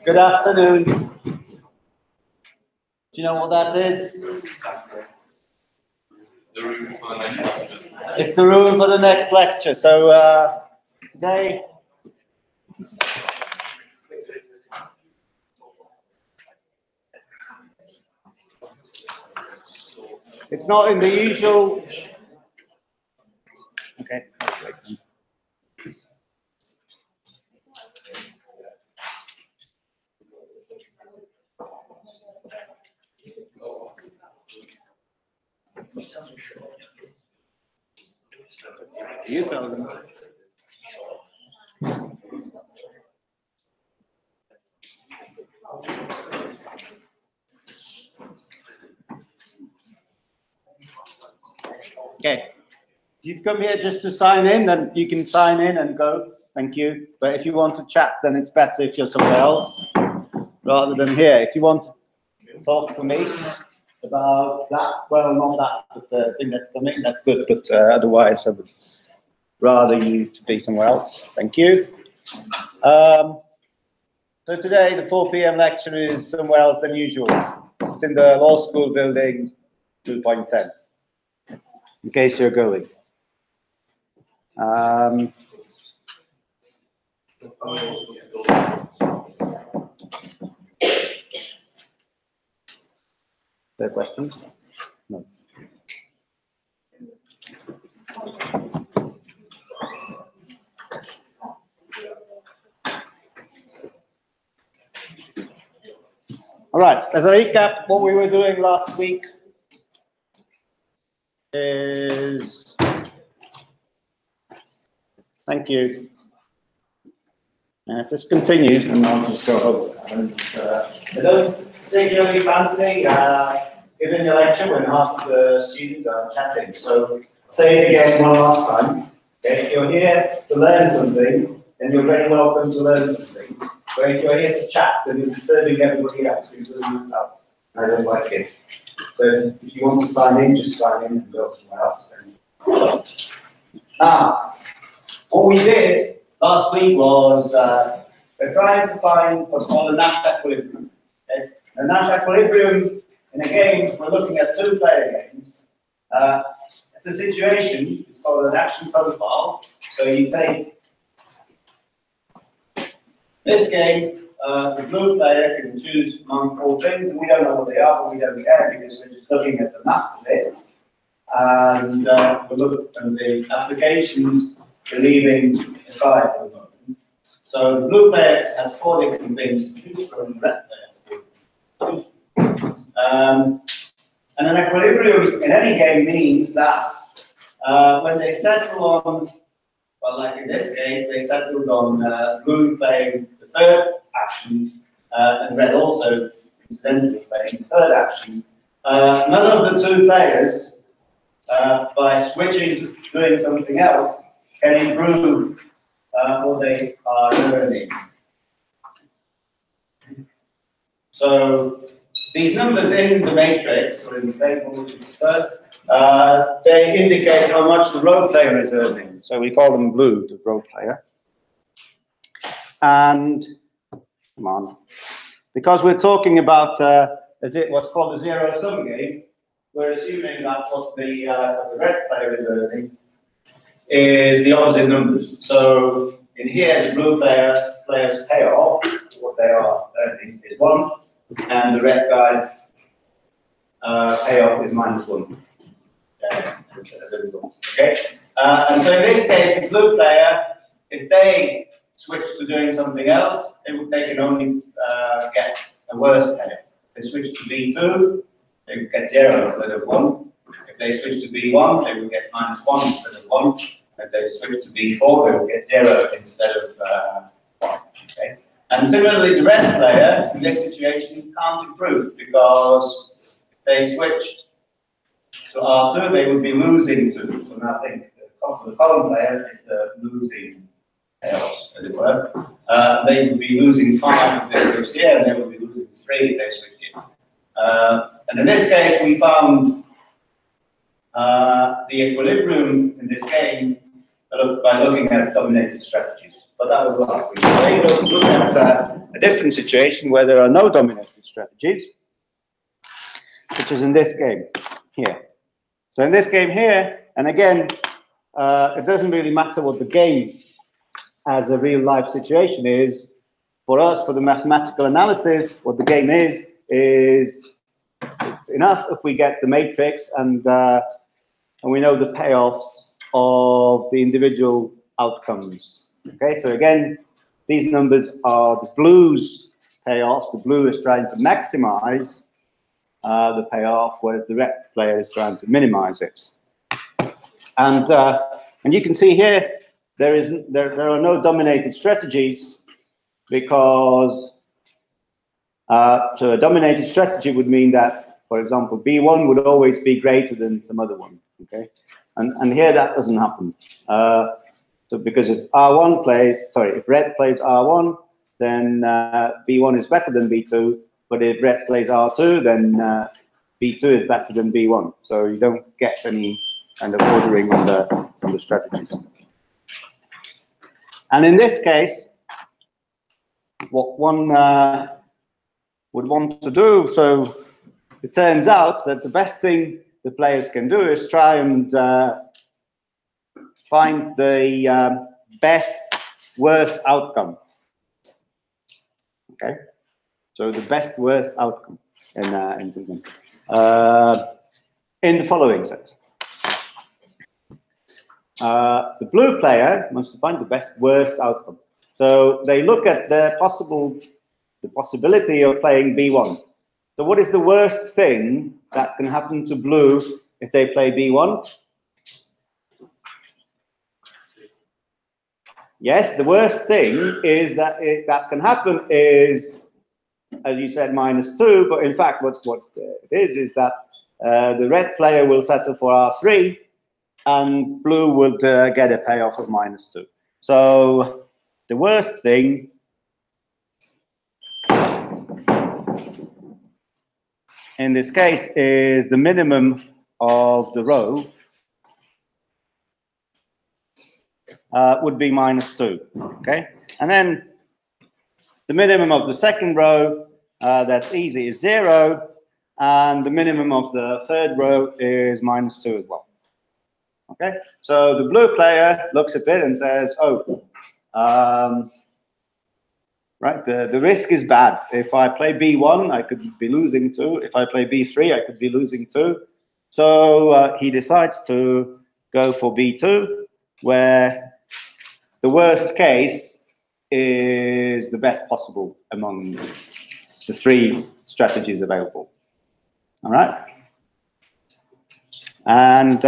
Good afternoon. Do you know what that is? It's the room for the next lecture. So today, it's not in the usual. Okay. You tell them. Okay. If you've come here just to sign in, then you can sign in and go. Thank you. But if you want to chat, then it's better if you're somewhere else rather than here. If you want to talk to me about that, well, not that, but the thing that's coming, that's good. But otherwise, I would rather you to be somewhere else. Thank you. So today, the 4 p.m. lecture is somewhere else than usual. It's in the law school building 2.10, in case you're going. There are questions? No. All right, as a recap, what we were doing last week is, thank you. And if this continues, then I'll just go home. I don't particularly fancy giving a lecture when half the students are chatting. So say it again one last time. Okay? If you're here to learn something, then you're very welcome to learn something. But if you're here to chat, then you're disturbing everybody else, including yourself. I don't like it. So if you want to sign in, just sign in and go somewhere else. Now, what we did last week was we're trying to find what's called a Nash equilibrium. Okay? A Nash equilibrium in a game, we're looking at two-player games. It's a situation, it's called an action profile. So you take this game, the blue player can choose among 4 things, and we don't know what they are, but we don't care because we're just looking at the maps of it. And we'll look at the applications we're leaving aside for the moment. So the blue player has 4 different things to choose from, the red player has 4. And an equilibrium in any game means that when they settle on, well, like in this case, they settled on blue playing the 3rd action, and red also incidentally playing the 3rd action. None of the 2 players, by switching to doing something else, can improve what they are learning. So these numbers in the matrix, or in the table, they indicate how much the row player is earning. So we call them blue, the row player. And, come on, because we're talking about what's called a zero-sum game, we're assuming that what the red player is earning is the opposite numbers. So in here, the blue players payoff, what they are earning is 1, and the red guys payoff is -1. As a result. Okay? And so in this case, the blue player, if they switch to doing something else, they can only get a worse payoff. If they switch to B2, they would get 0 instead of 1. If they switch to B1, they would get -1 instead of 1. If they switch to B4, they would get 0 instead of 1. Okay? And similarly, the red player in this situation can't improve because if they switched to R2, they would be losing 2. So now think the column player is the losing payoffs, as it were. They would be losing 5 if they switched here, and they would be losing 3 3 if they switch it. And in this case, we found the equilibrium in this game by looking at dominated strategies. But that was last week. Today we'll look at a different situation where there are no dominated strategies, which is in this game here. So in this game here, and again, it doesn't really matter what the game as a real life situation is. For us, for the mathematical analysis, what the game is it's enough if we get the matrix and we know the payoffs of the individual outcomes. Okay, so again, these numbers are the blue's payoffs. The blue is trying to maximize the payoff, whereas the red player is trying to minimize it. And you can see here there are no dominated strategies because so a dominated strategy would mean that, for example, B1 would always be greater than some other one. Okay, and here that doesn't happen. So because if R1 plays, sorry, if red plays R1, then B1 is better than B2. But if red plays R2, then B2 is better than B1. So you don't get any kind of ordering on the strategies. And in this case, what one would want to do, so it turns out that the best thing the players can do is try and find the best worst outcome. Okay, so the best worst outcome in something in the following sense. The blue player wants to find the best worst outcome. So they look at the possibility of playing B1. So what is the worst thing that can happen to blue if they play B1? Yes, the worst thing is that that can happen is, as you said, -2. But in fact, what it is that the red player will settle for R3, and blue would get a payoff of -2. So the worst thing in this case is the minimum of the row would be -2. Okay, and then the minimum of the second row, that's easy, is 0, and the minimum of the third row is -2 as well. Okay, so the blue player looks at it and says, oh, right, the risk is bad. If I play B1, I could be losing 2. If I play B3, I could be losing 2. So he decides to go for B2, where the worst case is the best possible among the 3 strategies available. All right? And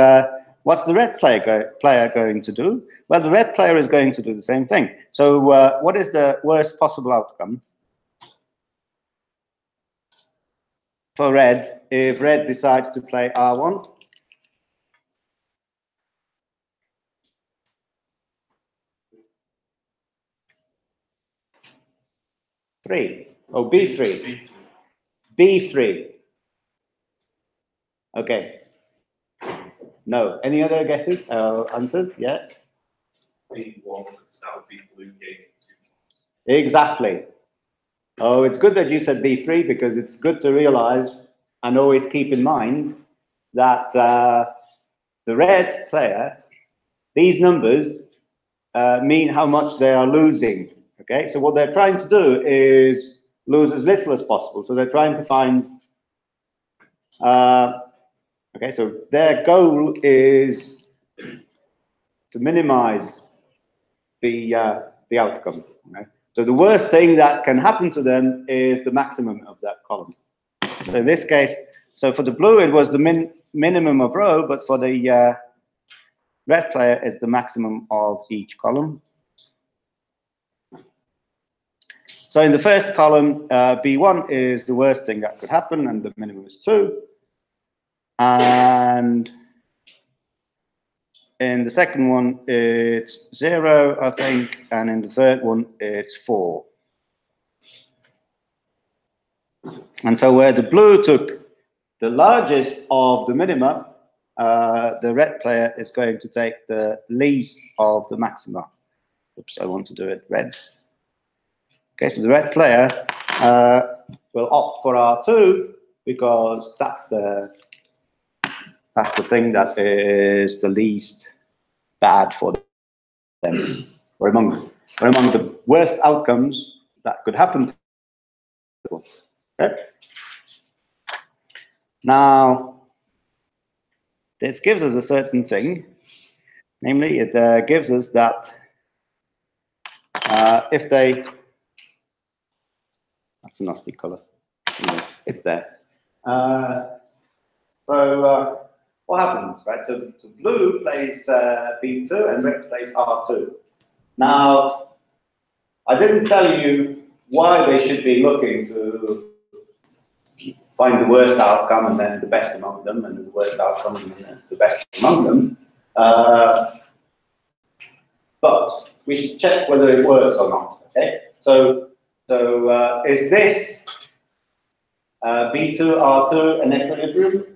what's the red player going to do? Well, the red player is going to do the same thing. So what is the worst possible outcome for red if red decides to play R1? Oh, B3. B3. Okay. No. Any other guesses? Answers? Yeah. B1, because that would be blue gaining 2. Exactly. Oh, it's good that you said B3 because it's good to realize and always keep in mind that the red player, these numbers mean how much they are losing. Okay, so what they're trying to do is lose as little as possible. So they're trying to find. Okay, so their goal is to minimize the outcome. Okay? So the worst thing that can happen to them is the maximum of that column. So in this case, so for the blue it was the minimum of row, but for the red player is the maximum of each column. So in the first column, B1 is the worst thing that could happen, and the minimum is 2. And in the second one, it's 0, I think, and in the third one, it's 4. And so where the blue took the largest of the minima, the red player is going to take the least of the maxima. Oops, I want to do it red. Okay, so the red player will opt for R2 because that's the thing that is the least bad for them, or among the worst outcomes that could happen to them. Okay? Now, this gives us a certain thing, namely, it gives us that if they, that's a nasty color, it's there. So what happens, right? So blue plays B2 and red plays R2. Now, I didn't tell you why they should be looking to find the worst outcome and then the best among them, and the worst outcome and then the best among them. But we should check whether it works or not. Okay. So is this B2 R2 an equilibrium?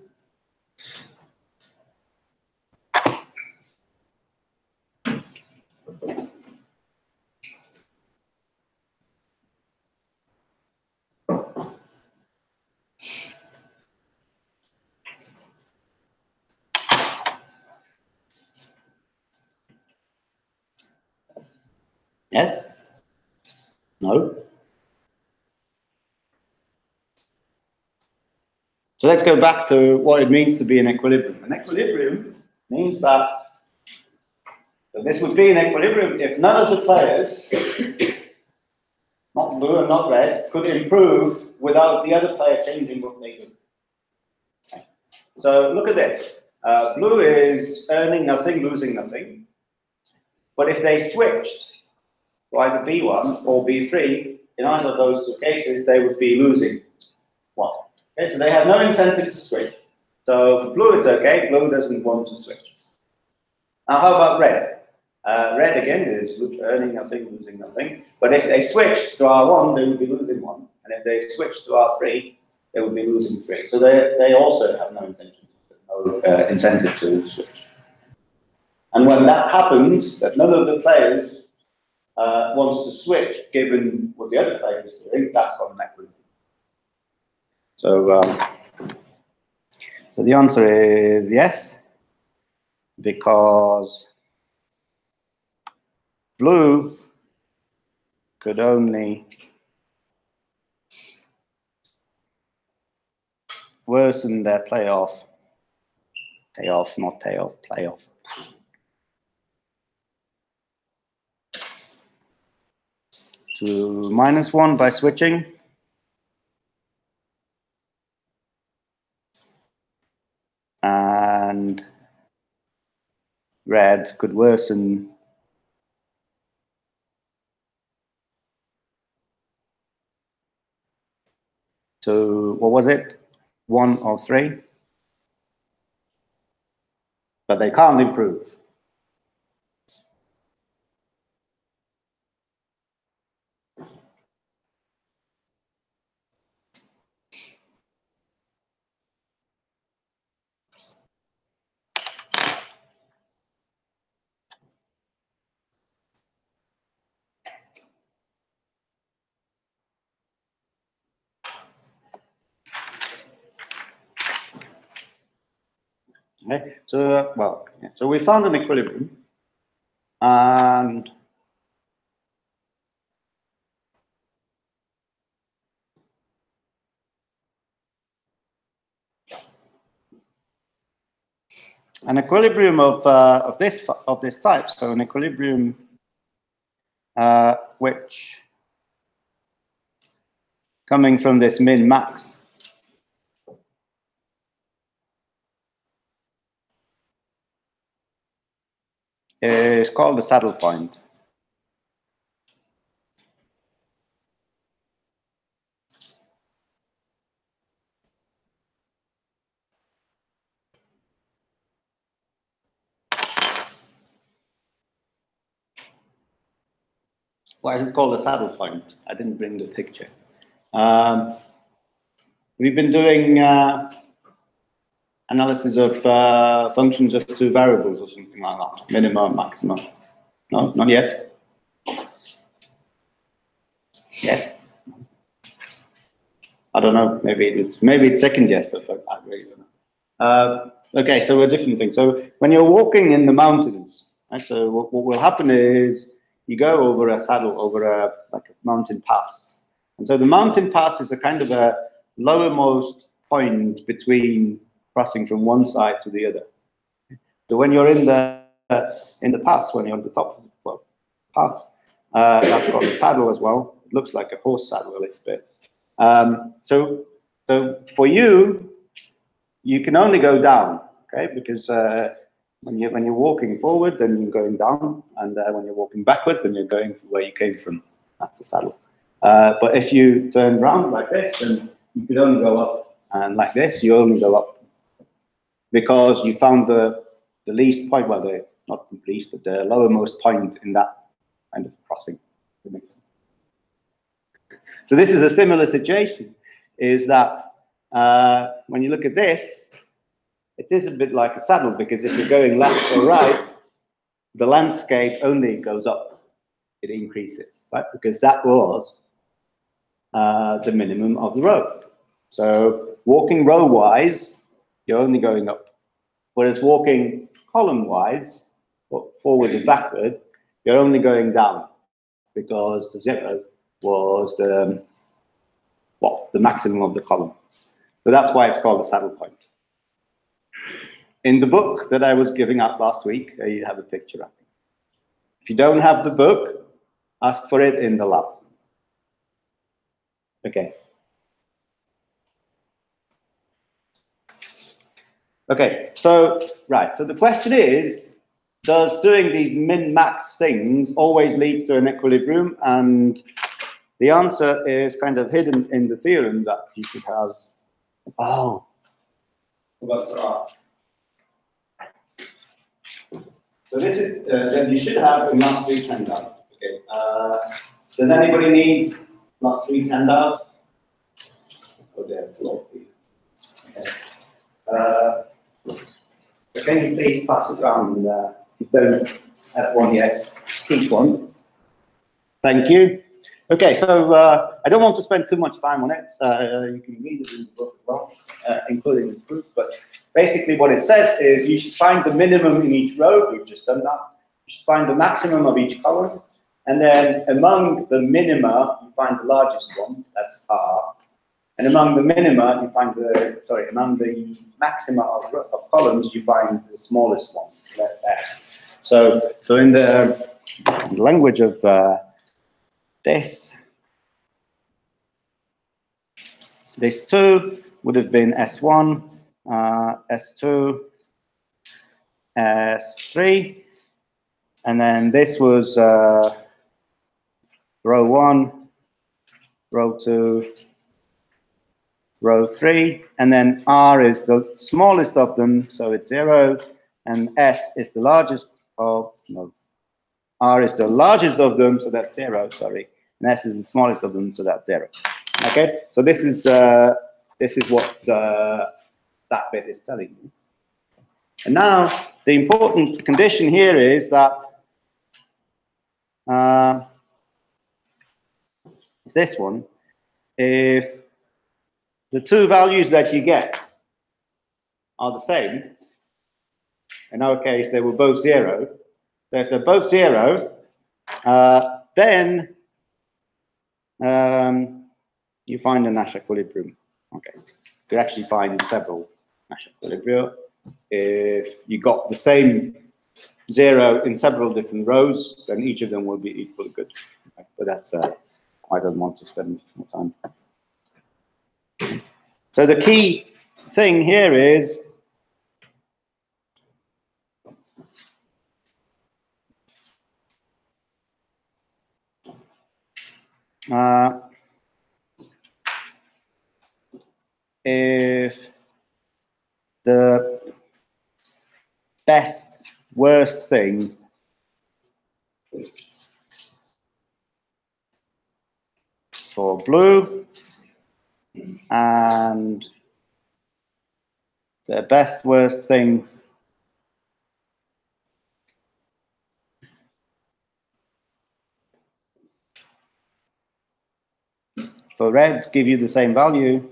Yes? No? So let's go back to what it means to be an equilibrium. An equilibrium means that this would be an equilibrium if none of the players, not blue and not red, could improve without the other player changing what they do. Okay. So look at this. Blue is earning nothing, losing nothing. But if they switched to either B1 or B3, in either of those two cases, they would be losing one. Okay, so they have no incentive to switch. So for blue, it's okay. Blue doesn't want to switch. Now, how about red? Red, again, is earning nothing, losing nothing. But if they switched to R1, they would be losing one. And if they switched to R3, they would be losing three. So they also have no incentive to switch. And when that happens, that none of the players wants to switch, given what the other player is doing, that's called an equilibrium. So the answer is yes, because blue could only worsen their playoff, not payoff, playoff. To -1 by switching. And red could worsen to, what was it? 1 or 3. But they can't improve. Okay, so so we found an equilibrium, and an equilibrium of this type. So an equilibrium which coming from this min max is called the saddle point. Why is it called a saddle point? I didn't bring the picture. We've been doing analysis of functions of two variables or something like that, minimum, maximum. No, not yet. Yes. I don't know. Maybe it's second yes. I really don't know. Okay, so a different thing. So when you're walking in the mountains, right, so what will happen is you go over a saddle, over like a mountain pass, and so the mountain pass is a kind of a lowermost point between crossing from one side to the other. So when you're in the pass, when you're on the top of the pass, that's called a saddle as well. It looks like a horse saddle a little bit. So for you can only go down, okay? Because when you're walking forward, then you're going down, and when you're walking backwards, then you're going where you came from. That's the saddle. But if you turn round like this, then you could only go up, and like this, you only go up, because you found the least point, well, not the least, but the lowermost point in that kind of crossing. That makes sense. So this is a similar situation, is that when you look at this, it is a bit like a saddle, because if you're going left or right, the landscape only goes up. It increases, right? Because that was the minimum of the road. So walking row-wise, you're only going up. Whereas walking column-wise, forward and backward, you're only going down, because the zero was the maximum of the column. So that's why it's called a saddle point. In the book that I was giving out last week, you have a picture of it. If you don't have the book, ask for it in the lab. Okay. Okay, so, right, so the question is, does doing these min-max things always lead to an equilibrium? And the answer is kind of hidden in the theorem that you should have. Oh, forgot to ask. So this is, then you should have a last week's handout. Okay. Does anybody need last week's handout? Oh, there's a lot of people. Okay. Can you please pass it around? If you don't have one yet, keep one. Thank you. Okay, so I don't want to spend too much time on it. You can read it in the book as well, including the proof. But basically what it says is you should find the minimum in each row. We've just done that. You should find the maximum of each column. And then among the minima, you find the largest one, that's R. And among the minima, you find among the maxima of columns, you find the smallest one, that's S. So in the language of this 2 would have been S1, S2, S3, and then this was row 1, row 2, row 3, and then R is the smallest of them, so it's 0, and S is the largest of, no, R is the largest of them, so that's 0, sorry, and S is the smallest of them, so that's 0. Okay, so this is what that bit is telling you. And now the important condition here is that it's this one. If the two values that you get are the same, in our case they were both 0. So if they're both 0, then you find a Nash equilibrium. Okay, you could actually find several Nash equilibria if you got the same 0 in several different rows. Then each of them will be equally good. Okay, but that's I don't want to spend more time. So the key thing here is if the best worst thing for blue and the best worst thing for red give you the same value.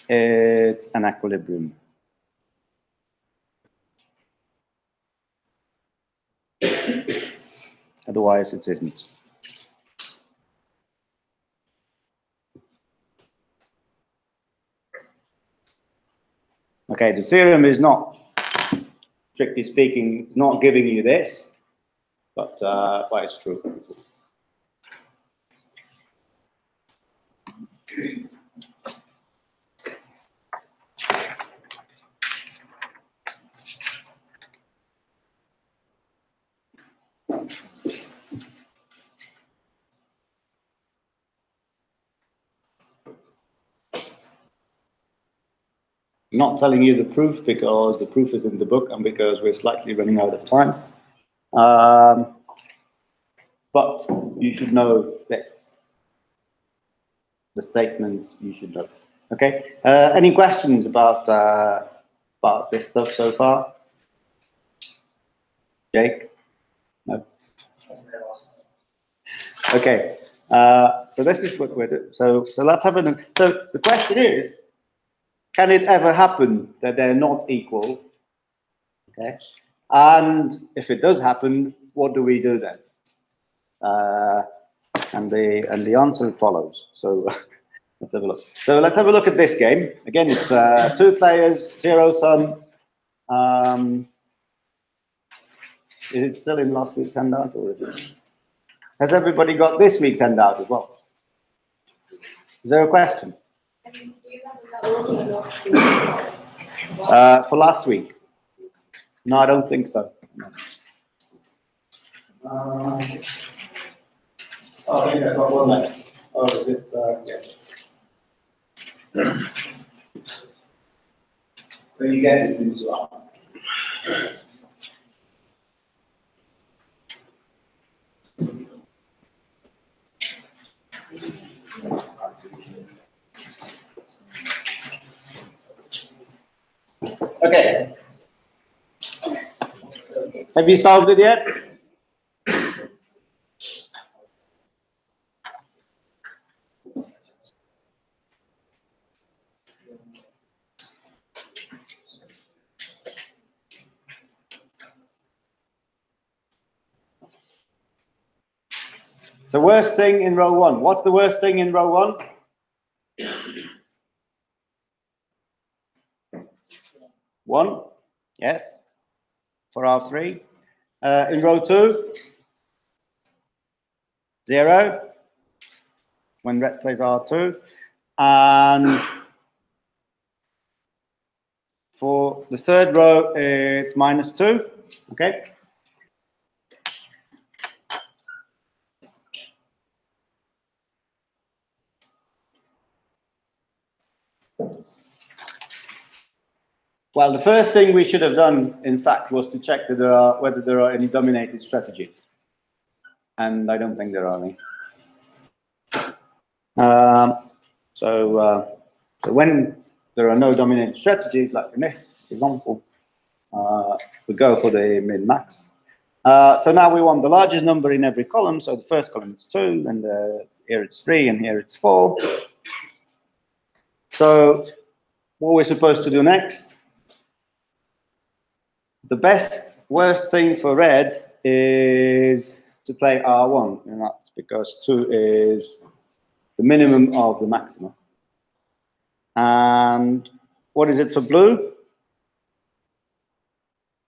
It's an equilibrium. Otherwise, it isn't. Okay, the theorem is not, strictly speaking, it's not giving you this, but it's true. I'm not telling you the proof because the proof is in the book and because we're slightly running out of time. But you should know this. The statement you should know. Okay. Any questions about this stuff so far? Jake? No. Okay. So this is what we're doing. So let's have a. So the question is, can it ever happen that they're not equal? Okay. And if it does happen, what do we do then? And the answer follows. So let's have a look. So let's have a look at this game. Again, it's 2 players, 0 sum. Is it still in last week's handout, or is it? Has everybody got this week's handout as well? Is there a question? For last week? No, I don't think so. Oh, I think I've got one left. Oh, is it? Yeah. When you get it as well. Okay. Have you solved it yet? So worst thing in row 1. What's the worst thing in row 1? One, yes, for R3. In row 2, 0, when red plays R2. And for the third row, it's -2, okay? Well, the first thing we should have done, in fact, was to check that whether there are any dominated strategies. And I don't think there are any. So when there are no dominated strategies, like in this example, we go for the min-max. So now we want the largest number in every column. So the first column is 2, and here it's 3, and here it's 4. So what we're supposed to do next? The worst thing for red is to play R1, and that's because 2 is the minimum of the maximum. And what is it for blue?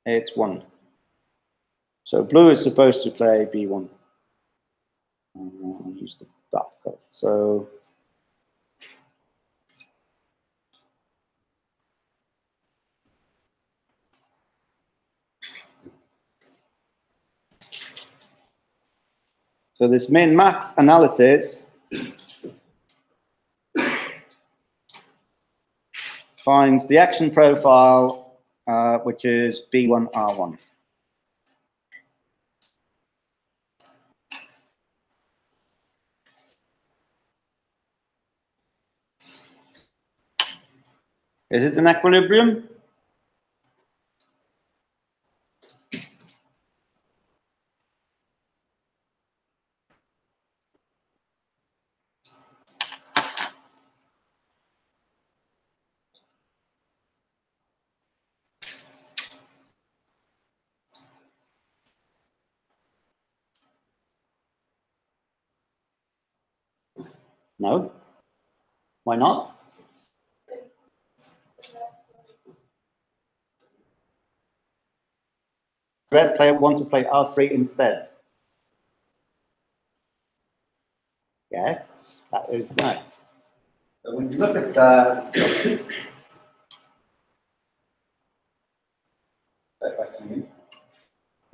It's 1. So blue is supposed to play B1. I'll use the dark color. So this min-max analysis finds the action profile, which is B1, R1. Is it an equilibrium? No. Why not? Red player want to play R3 instead. Yes, that is right. So when you look at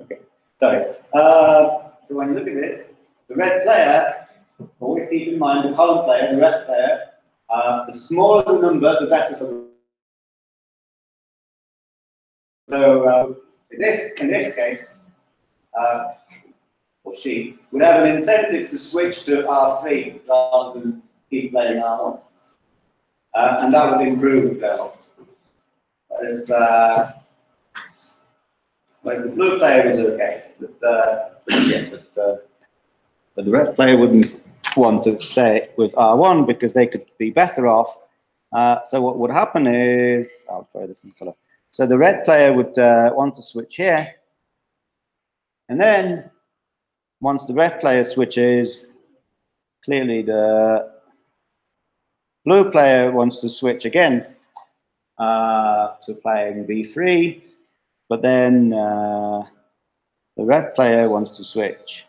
okay, sorry. So when you look at this, the red player, always keep in mind the column player, the red player, the smaller the number, the better for the. So in this case, or she would have an incentive to switch to R3 rather than keep playing R1, and that would improve their odds. Whereas the blue player is okay, but the red player wouldn't want to stay with R1 because they could be better off. So what would happen is, I'll try a different color. So the red player would want to switch here, and then once the red player switches, clearly the blue player wants to switch again to playing B3, but then the red player wants to switch,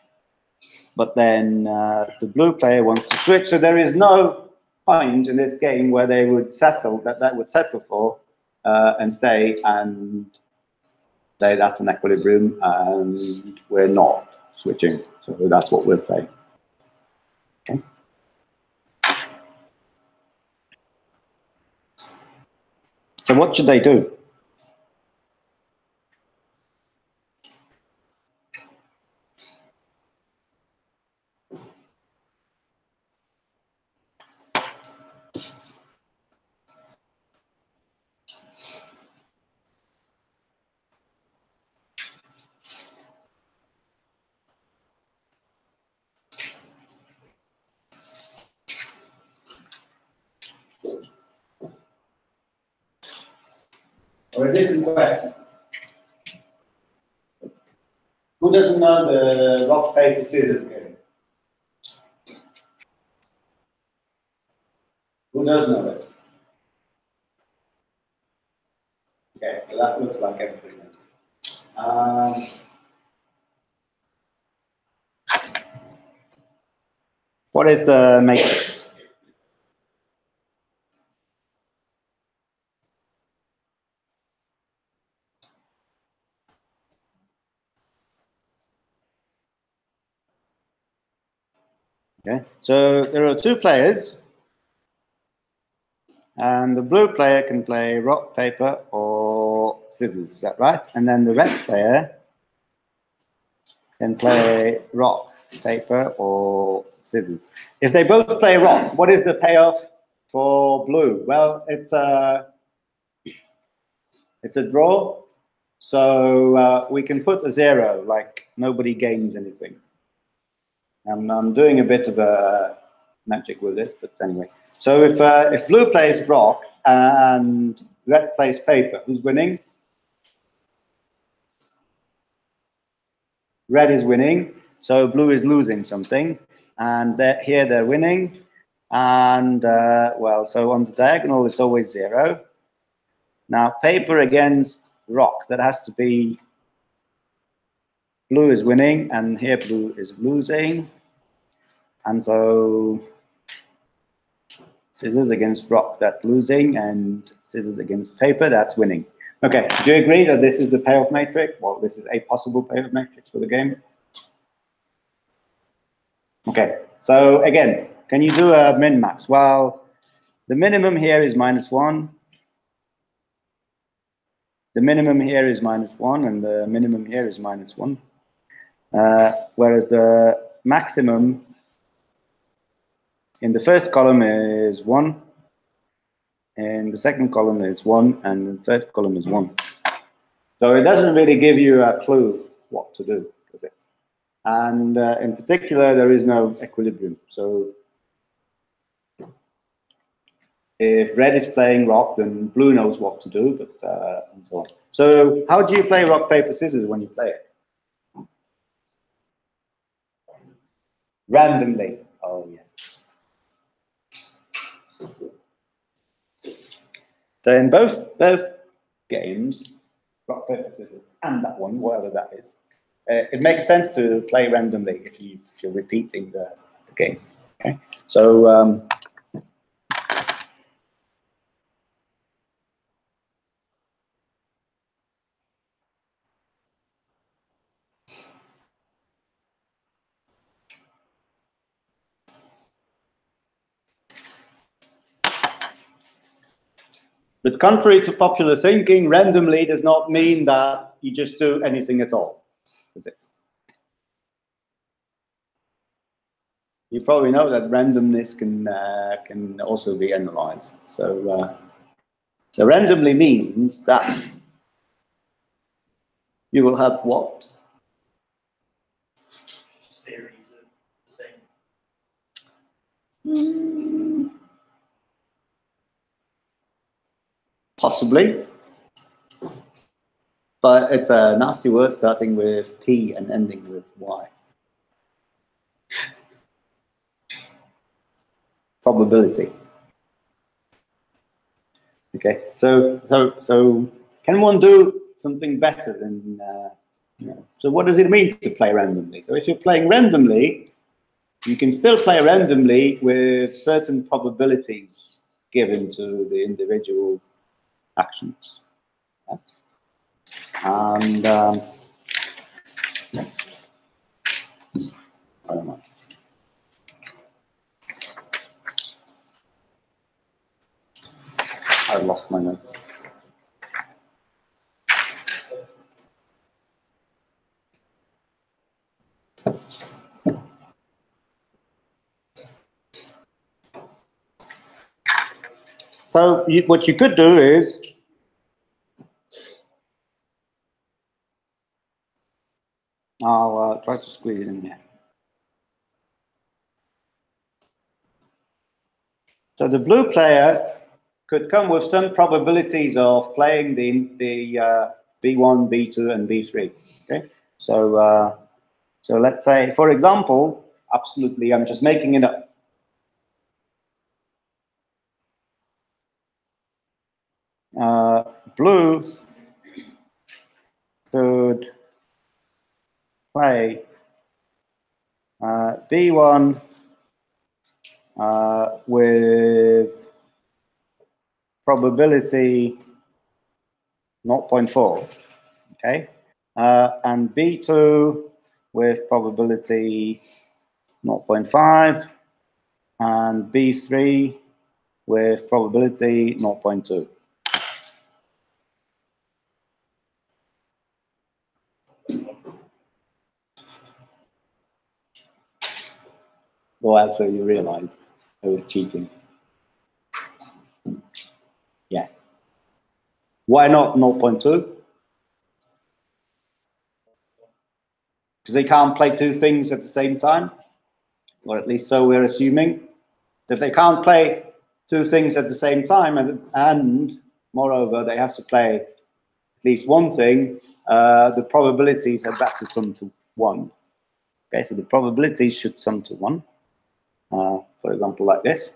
but then the blue player wants to switch. So there is no point in this game where they would settle, that would settle for and stay and say that's an equilibrium and we're not switching. So that's what we're playing. Okay. So what should they do? Or a different question. Who doesn't know the rock, paper, scissors game? Who does know it? Okay, so that looks like everybody knows. What is the matrix? Okay, so there are two players, and the blue player can play rock, paper, or scissors. Is that right? And then the red player can play rock, paper, or scissors. If they both play rock, what is the payoff for blue? Well, it's a draw. So we can put a 0, like nobody gains anything. I'm doing a bit of a magic with it, but anyway. So if blue plays rock and red plays paper, who's winning? Red is winning, so blue is losing something, and here they're winning. And well, so on the diagonal it's always 0. Now paper against rock, that has to be blue is winning, and here blue is losing. And so scissors against rock, that's losing, and scissors against paper, that's winning. Okay, do you agree that this is the payoff matrix? Well, this is a possible payoff matrix for the game. Okay, so again, can you do a min-max? Well, the minimum here is -1. The minimum here is -1, and the minimum here is -1. Whereas the maximum in the first column is 1, and the second column is 1, and the third column is 1. So it doesn't really give you a clue what to do, does it? And in particular, there is no equilibrium. So if red is playing rock, then blue knows what to do, but and so on. So how do you play rock, paper, scissors when you play it? Randomly. Oh, yeah. So in both games, rock, paper, scissors, and that one, whatever that is, it makes sense to play randomly if you're repeating the game. Okay, so but contrary to popular thinking, randomly does not mean that you just do anything at all, does it? You probably know that randomness can also be analyzed. So so randomly means that you will have what? Series of the same. Possibly. But it's a nasty word starting with P and ending with Y. Probability. Okay, so can one do something better than you know? So what does it mean to play randomly? So if you're playing randomly, you can still play randomly with certain probabilities given to the individual actions. And I don't know. I've lost my notes. So what you could do is I'll try to squeeze it in here. So the blue player could come with some probabilities of playing the B1, B2, and B3. Okay, so so let's say, for example, absolutely, I'm just making it up. Blue could play B1 with probability 0.4, okay, and B2 with probability 0.5, and B3 with probability 0.2. Well, so you realized I was cheating. Yeah. Why not 0.2? Because they can't play two things at the same time, or at least so we're assuming. If they can't play two things at the same time, and moreover, they have to play at least one thing, the probabilities had better sum to 1. Okay, so the probabilities should sum to 1. For example, like this.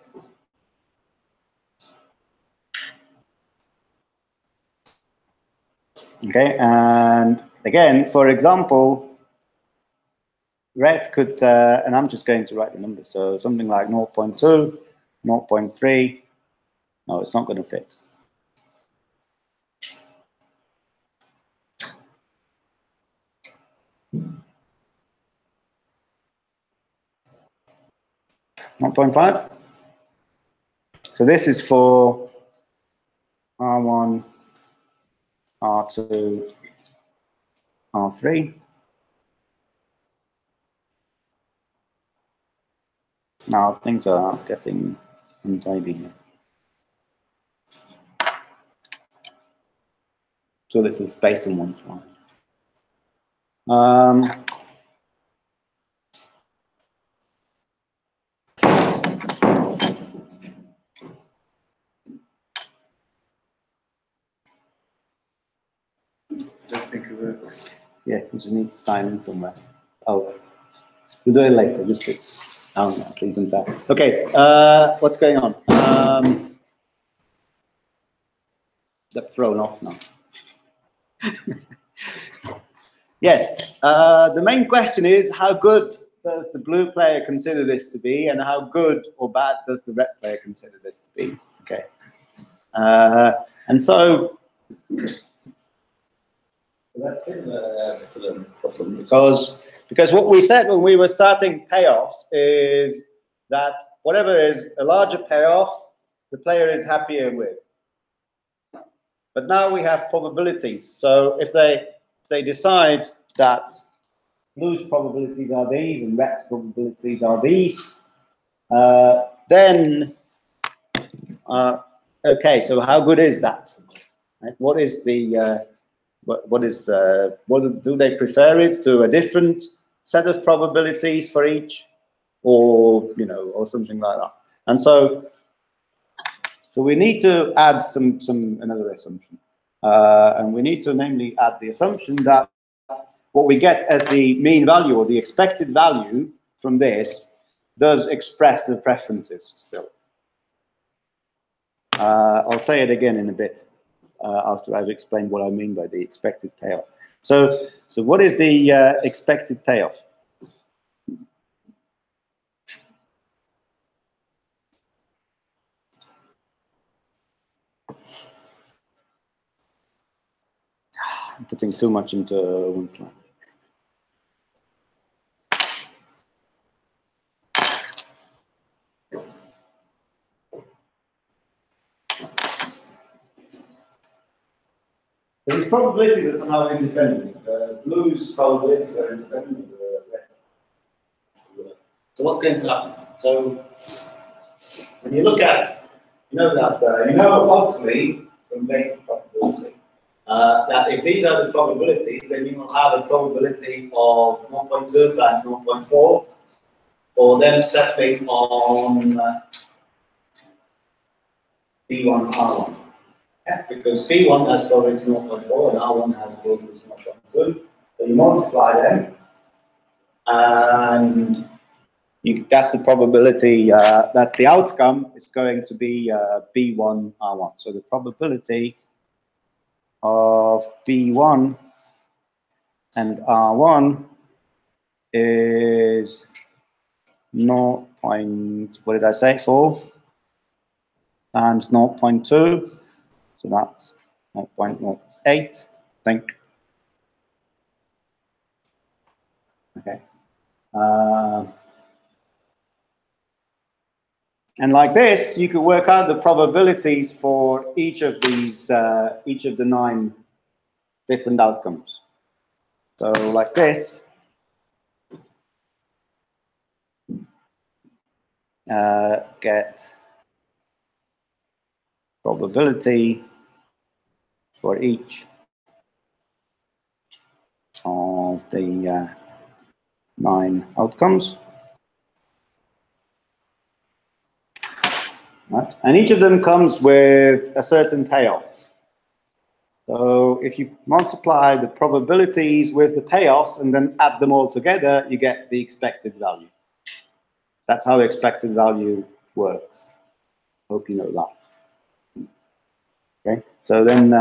Okay, and again, for example, red could, and I'm just going to write the numbers, so something like 0.2, 0.3, no, it's not going to fit. .5. So this is for R1, R2, R3. Now things are getting untidy here. too little space on one slide. Don't think of it. Yeah, you just need to sign in somewhere. Oh, we'll do it later. Just sit. Oh, no, please don't that. Okay, what's going on? Got thrown off now. Yes, the main question is how good does the blue player consider this to be, and how good or bad does the red player consider this to be? Okay, and so that's been the problem because what we said when we were starting payoffs is that whatever is a larger payoff, the player is happier with. But now we have probabilities. So if they decide that blue's probabilities are these and red's probabilities are these, then okay. So how good is that? Right? What is the what do they prefer it to a different set of probabilities for each, or or something like that? And so we need to add another assumption, and we need to namely add the assumption that what we get as the mean value or the expected value from this does express the preferences still. I'll say it again in a bit after I've explained what I mean by the expected payoff. So what is the expected payoff? I'm putting too much into one slide. The probabilities are somehow independent. Blue's probabilities are independent of the red. So what's going to happen? So when you look at, obviously from basic probability, that if these are the probabilities, then you will have a probability of 0.2 times 0.4, or them settling on B1 R1. Yeah, because B1 has probability 0.4 and R1 has probability 0.2. So you multiply them, and that's the probability that the outcome is going to be B1 R1. So the probability of B1 and R1 is 0. What did I say? 4 times 0.2. So that's 0.08, I think. Okay. And like this, you could work out the probabilities for each of these, each of the 9 different outcomes. So like this, get probability for each of the 9 outcomes. Right? And each of them comes with a certain payoff. So if you multiply the probabilities with the payoffs and then add them all together, you get the expected value. That's how expected value works. Hope you know that. Okay, so then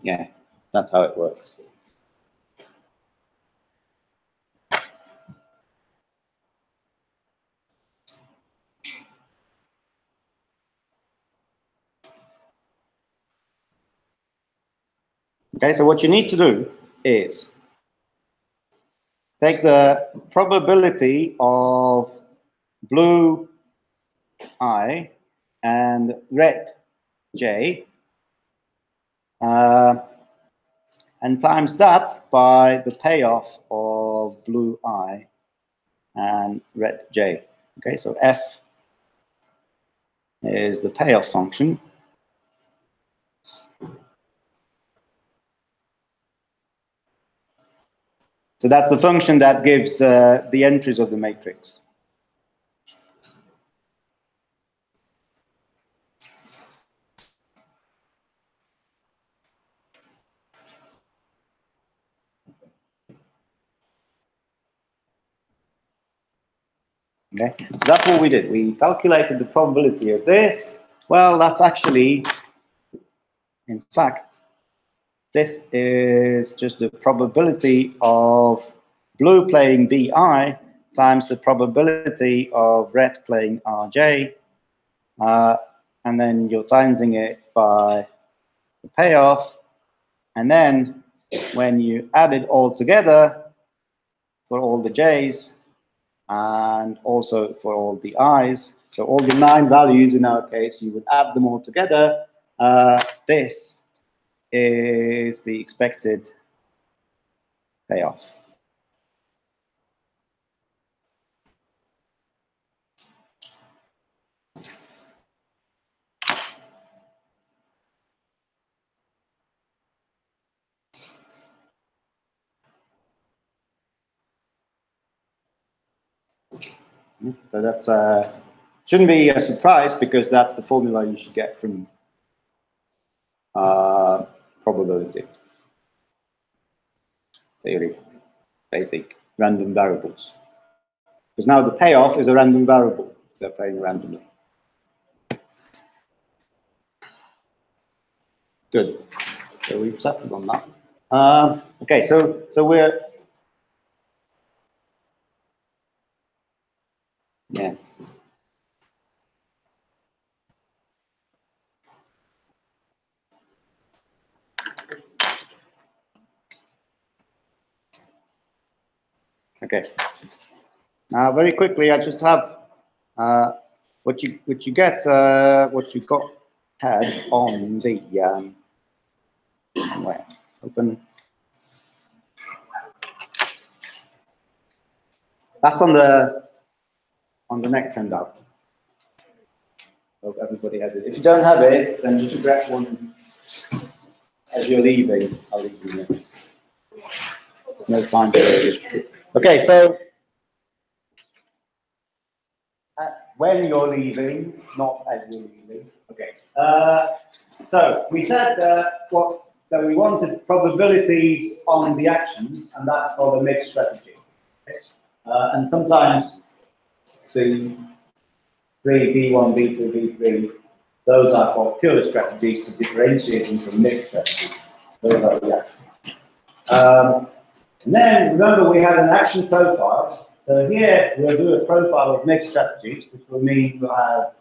yeah, that's how it works. Okay, so what you need to do is take the probability of blue I and red J and times that by the payoff of blue I and red J. Okay, so F is the payoff function. So that's the function that gives the entries of the matrix. Okay, so that's what we did. We calculated the probability of this. Well, that's actually, in fact, this is just the probability of blue playing BI times the probability of red playing RJ. And then you're timesing it by the payoff. And then when you add it all together for all the J's, and also for all the i's, so all the 9 values in our case, you would add them all together. This is the expected payoff. So that's shouldn't be a surprise, because that's the formula you should get from probability theory, basic random variables. Because now the payoff is a random variable if they're playing randomly. Good. So we've settled on that. Okay, so we're yeah. Okay. Now, very quickly, I just have what you get, what you got had on the where open. That's on the next handout. Hope everybody has it. If you don't have it, then you should grab one as you're leaving. I'll leave you here. No time to distribute. Okay, so when you're leaving, not as you're leaving. Okay. So we said that we wanted probabilities on the actions, and that's for the mixed strategy. Okay? And sometimes the 3, B1, B2, B3, those are for pure strategies to differentiate them from mixed strategies. Those are the actions. And then remember, we had an action profile. So here we'll do a profile of mixed strategies, which will mean we'll have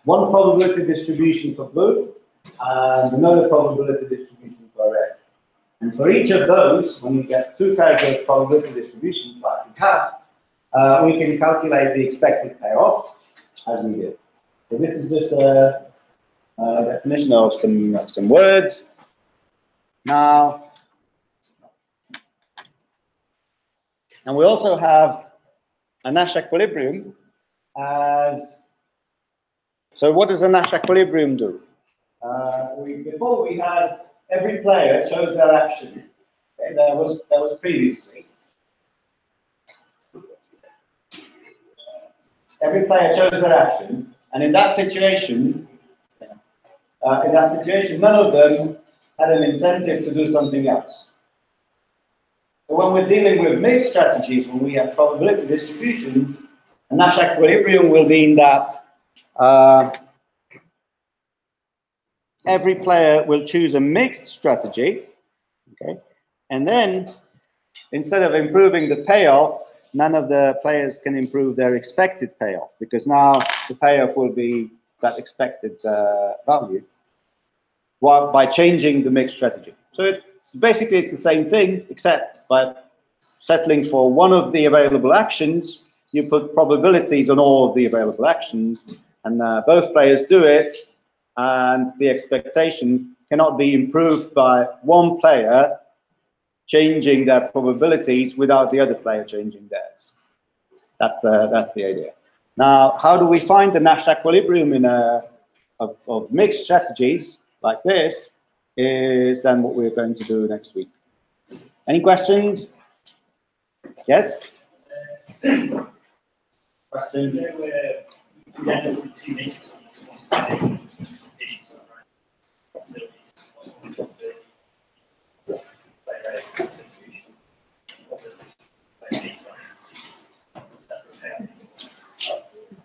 one probability distribution for blue and another probability distribution for red. And for each of those, when you get 2 character probability distributions like we have, we can calculate the expected payoff as we did. So this is just a definition of some words. Now, and we also have a Nash equilibrium as, so what does a Nash equilibrium do? Before we had every player chose their action. Okay, that was previously. Every player chose their action, and in that situation, none of them had an incentive to do something else. So when we're dealing with mixed strategies, when we have probability distributions, a Nash equilibrium will mean that every player will choose a mixed strategy, okay? And then, instead of improving the payoff, none of the players can improve their expected payoff, because now the payoff will be that expected value by changing the mixed strategy. So basically it's the same thing, except by settling for one of the available actions, you put probabilities on all of the available actions, and both players do it, and the expectation cannot be improved by one player changing their probabilities without the other player changing theirs. That's the idea. Now, how do we find the Nash equilibrium in of mixed strategies like this is then what we're going to do next week. Any questions? Yes?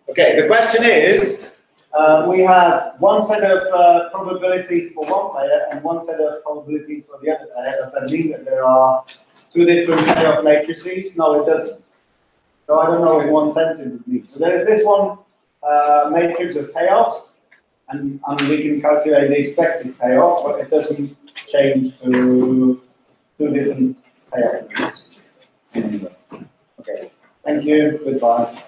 Okay, the question is, we have one set of probabilities for one player and one set of probabilities for the other player. Does that mean that there are two different payoff matrices? No, it doesn't. So I don't know in one sense it means. So there is this one matrix of payoffs, and we can calculate the expected payoff, but it doesn't change to two different payoff matrices. Okay, thank you, goodbye.